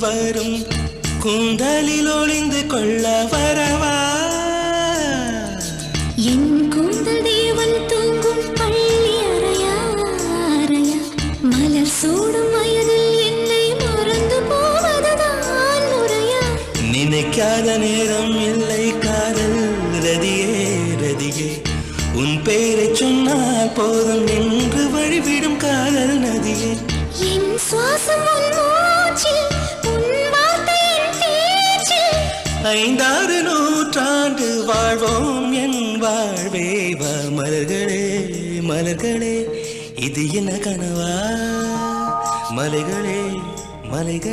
வரும் கூந்தலில் ஒளிந்து கொள்ள வரவா என் கூந்தல் தேவன் தூங்கும் பள்ளி அறையா அறையா மலர் சூடும் வயதில் என்னை மறந்து போவதுதான் முறையா நினைக்காத நேரம் இல்லை காதல் ரதியே ரதியே உன் பேரை சொன்னால் போதும் என்று வழிவிடும் காதல் நதியே என் சுவாசம் உன் மூச்சில் உன் வார்த்தையின் பேச்சில் 5-6 நூற்றாண்டு வாழ்வோம் என் வாழ்வே வா மலர்களே மலர்களே இது என்ன கனவா மலைகளே மலைகள்